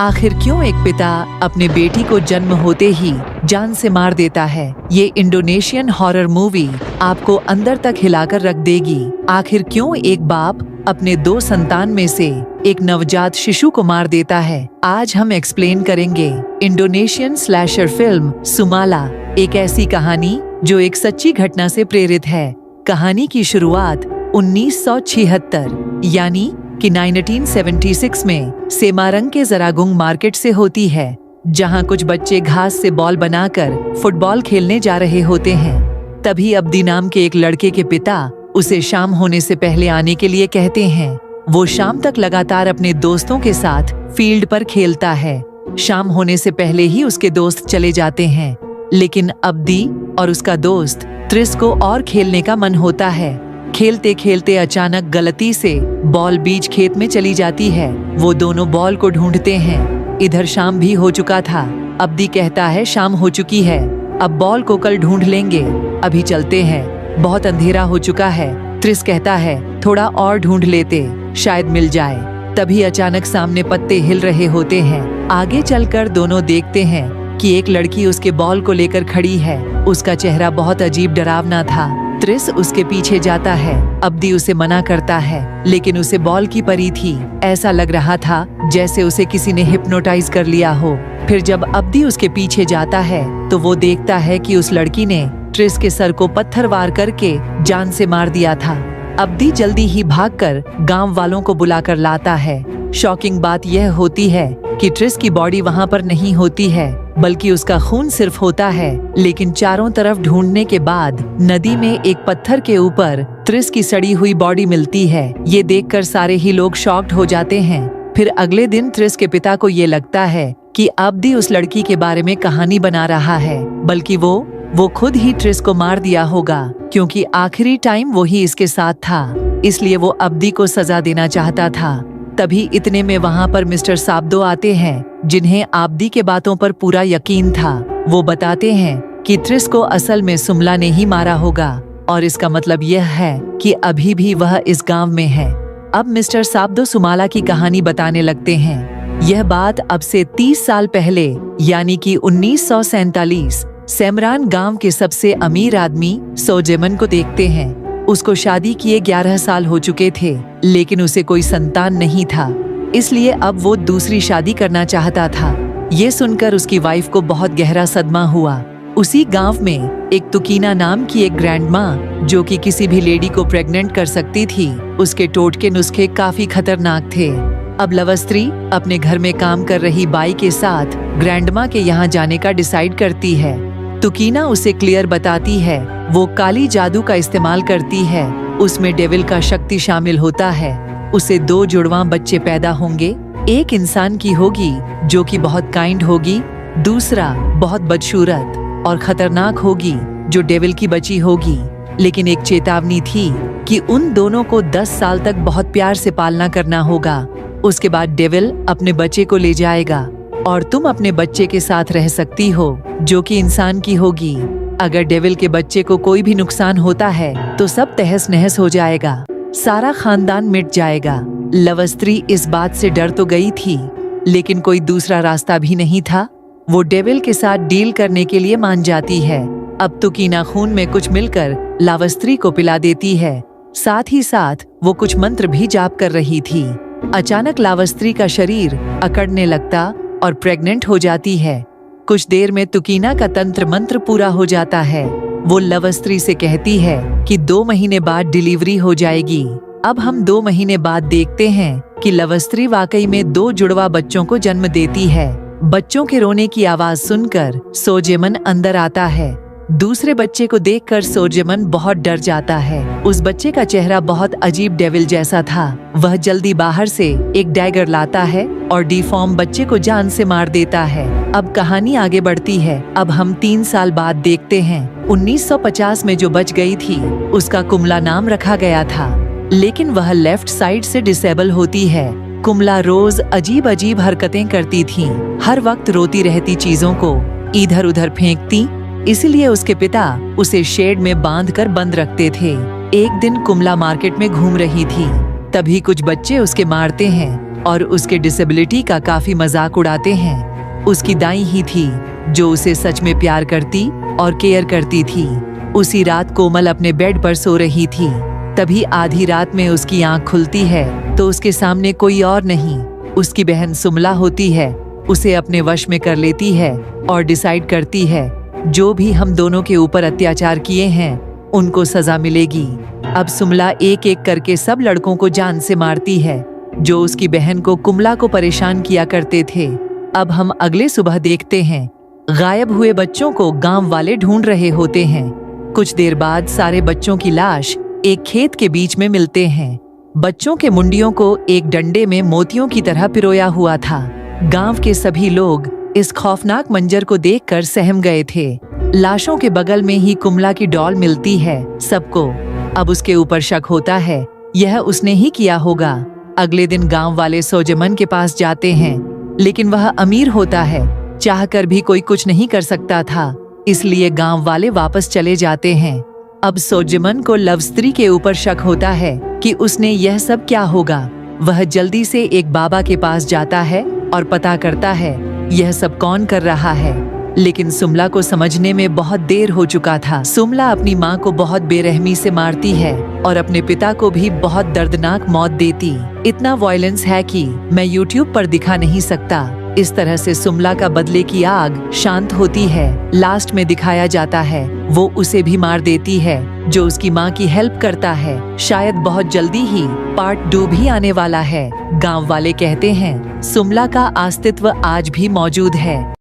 आखिर क्यों एक पिता अपने बेटी को जन्म होते ही जान से मार देता है? ये इंडोनेशियन हॉरर मूवी आपको अंदर तक हिलाकर रख देगी। आखिर क्यों एक बाप अपने 2 संतान में से एक नवजात शिशु को मार देता है? आज हम एक्सप्लेन करेंगे। इंडोनेशियन स्लैशर फिल्म सुमाला, एक ऐसी कहानी जो एक सच्ची घटना से प्रेरित है। कहानी की शुरुआत 1976 यानी कि 1976 में सेमारंग के जरागुंग मार्केट से होती है, जहां कुछ बच्चे घास से बॉल बनाकर फुटबॉल खेलने जा रहे होते हैं। तभी अब्दी नाम के एक लड़के के पिता उसे शाम होने से पहले आने के लिए कहते हैं। वो शाम तक लगातार अपने दोस्तों के साथ फील्ड पर खेलता है। शाम होने से पहले ही उसके दोस्त चले जाते हैं, लेकिन अब्दी और उसका दोस्त त्रिस को और खेलने का मन होता है। खेलते खेलते अचानक गलती से बॉल बीच खेत में चली जाती है। वो दोनों बॉल को ढूंढते हैं। इधर शाम भी हो चुका था। अब्दी कहता है शाम हो चुकी है, अब बॉल को कल ढूंढ लेंगे, अभी चलते हैं, बहुत अंधेरा हो चुका है। त्रिस कहता है थोड़ा और ढूंढ लेते, शायद मिल जाए। तभी अचानक सामने पत्ते हिल रहे होते हैं। आगे चलकर दोनों देखते हैं कि एक लड़की उसके बॉल को लेकर खड़ी है। उसका चेहरा बहुत अजीब डरावना था। त्रिस उसके पीछे जाता है। अब्दी उसे मना करता है, लेकिन उसे बॉल की परी थी। ऐसा लग रहा था जैसे उसे किसी ने हिप्नोटाइज कर लिया हो। फिर जब अब्दी उसके पीछे जाता है तो वो देखता है कि उस लड़की ने त्रिस के सर को पत्थर वार करके जान से मार दिया था। अब्दी जल्दी ही भागकर गांव वालों को बुलाकर लाता है। शॉकिंग बात यह होती है कि ट्रिस की बॉडी वहां पर नहीं होती है, बल्कि उसका खून सिर्फ होता है। लेकिन चारों तरफ ढूंढने के बाद नदी में एक पत्थर के ऊपर त्रिस की सड़ी हुई बॉडी मिलती है। ये देखकर सारे ही लोग शॉक्ड हो जाते हैं। फिर अगले दिन त्रिस के पिता को ये लगता है कि अब्दी उस लड़की के बारे में कहानी बना रहा है, बल्कि वो खुद ही ट्रिस को मार दिया होगा, क्योंकि आखिरी टाइम वो ही इसके साथ था। इसलिए वो अब्दी को सजा देना चाहता था। तभी इतने में वहां पर मिस्टर साब्दो आते हैं, जिन्हें अब्दी के बातों पर पूरा यकीन था। वो बताते हैं कि त्रिस को असल में सुमला ने ही मारा होगा, और इसका मतलब यह है कि अभी भी वह इस गांव में है। अब मिस्टर साब्दो सुमाला की कहानी बताने लगते हैं। यह बात अब से 30 साल पहले यानी कि 1947 सेमरान गांव के सबसे अमीर आदमी सोजेमन को देखते हैं। उसको शादी किए 11 साल हो चुके थे, लेकिन उसे कोई संतान नहीं था। इसलिए अब वो दूसरी शादी करना चाहता था। ये सुनकर उसकी वाइफ को बहुत गहरा सदमा हुआ। उसी गांव में एक तुकीना नाम की एक ग्रैंडमा, जो कि किसी भी लेडी को प्रेग्नेंट कर सकती थी, उसके टोटके नुस्खे काफी खतरनाक थे। अब लवस्त्री अपने घर में काम कर रही बाई के साथ ग्रैंडमा के यहाँ जाने का डिसाइड करती है। तुकीना उसे क्लियर बताती है वो काली जादू का इस्तेमाल करती है, उसमें डेविल का शक्ति शामिल होता है। उसे 2 जुड़वां बच्चे पैदा होंगे। एक इंसान की होगी जो कि बहुत काइंड होगी, दूसरा बहुत बदसूरत और खतरनाक होगी जो डेविल की बच्ची होगी। लेकिन एक चेतावनी थी कि उन दोनों को 10 साल तक बहुत प्यार से पालना करना होगा। उसके बाद डेविल अपने बच्चे को ले जाएगा और तुम अपने बच्चे के साथ रह सकती हो, जो कि इंसान की होगी। अगर डेविल के बच्चे को कोई भी नुकसान होता है तो सब तहस नहस हो जाएगा, सारा खानदान मिट जाएगा। लवस्त्री इस बात से डर तो गई थी, लेकिन कोई दूसरा रास्ता भी नहीं था। वो डेविल के साथ डील करने के लिए मान जाती है। अब तुकीना खून में कुछ मिलकर लावस्त्री को पिला देती है। साथ ही साथ वो कुछ मंत्र भी जाप कर रही थी। अचानक लावस्त्री का शरीर अकड़ने लगता और प्रेग्नेंट हो जाती है। कुछ देर में तुकीना का तंत्र मंत्र पूरा हो जाता है। वो लवस्त्री से कहती है कि 2 महीने बाद डिलीवरी हो जाएगी। अब हम 2 महीने बाद देखते हैं कि लवस्त्री वाकई में 2 जुड़वा बच्चों को जन्म देती है। बच्चों के रोने की आवाज सुनकर सोजेमन अंदर आता है। दूसरे बच्चे को देखकर सोजेमन बहुत डर जाता है। उस बच्चे का चेहरा बहुत अजीब डेविल जैसा था। वह जल्दी बाहर से एक डैगर लाता है और डिफॉर्म बच्चे को जान से मार देता है। अब कहानी आगे बढ़ती है। अब हम 3 साल बाद देखते हैं। 1950 में जो बच गई थी उसका कुमला नाम रखा गया था, लेकिन वह लेफ्ट साइड से डिसेबल होती है। कुमला रोज अजीब अजीब हरकतें करती थी। हर वक्त रोती रहती, चीजों को इधर उधर फेंकती। इसलिए उसके पिता उसे शेड में बांधकर बंद रखते थे। एक दिन कुमला मार्केट में घूम रही थी, तभी कुछ बच्चे उसके मारते हैं। और उसके डिसेबिलिटी का काफी मजाक उड़ाते हैं। उसकी दाई ही थी जो उसे सच में प्यार करती और केयर करती थी। उसी रात कोमल अपने बेड पर सो रही थी। तभी आधी रात में उसकी आंख खुलती है तो उसके सामने कोई और नहीं, उसकी बहन सुमला होती है। उसे अपने वश में कर लेती है और डिसाइड करती है जो भी हम दोनों के ऊपर अत्याचार किए हैं उनको सजा मिलेगी। अब सुमला एक एक करके सब लड़कों को जान से मारती है जो उसकी बहन को कुमला को परेशान किया करते थे। अब हम अगले सुबह देखते हैं गायब हुए बच्चों को गांव वाले ढूंढ रहे होते हैं। कुछ देर बाद सारे बच्चों की लाश एक खेत के बीच में मिलते हैं। बच्चों के मुंडियों को एक डंडे में मोतियों की तरह पिरोया हुआ था। गांव के सभी लोग इस खौफनाक मंजर को देखकर सहम गए थे। लाशों के बगल में ही कुमला की डॉल मिलती है सबको। अब उसके ऊपर शक होता है यह उसने ही किया होगा। अगले दिन गांव वाले सोजेमन के पास जाते हैं लेकिन वह अमीर होता है, चाहकर भी कोई कुछ नहीं कर सकता था, इसलिए गांव वाले वापस चले जाते हैं। अब सोजेमन को लव स्त्री के ऊपर शक होता है कि उसने यह सब क्या होगा। वह जल्दी से एक बाबा के पास जाता है और पता करता है यह सब कौन कर रहा है, लेकिन सुमला को समझने में बहुत देर हो चुका था। सुमला अपनी माँ को बहुत बेरहमी से मारती है और अपने पिता को भी बहुत दर्दनाक मौत देती। इतना वायलेंस है कि मैं YouTube पर दिखा नहीं सकता। इस तरह से सुमला का बदले की आग शांत होती है। लास्ट में दिखाया जाता है वो उसे भी मार देती है जो उसकी माँ की हेल्प करता है। शायद बहुत जल्दी ही पार्ट 2 भी आने वाला है। गांव वाले कहते हैं सुमला का अस्तित्व आज भी मौजूद है।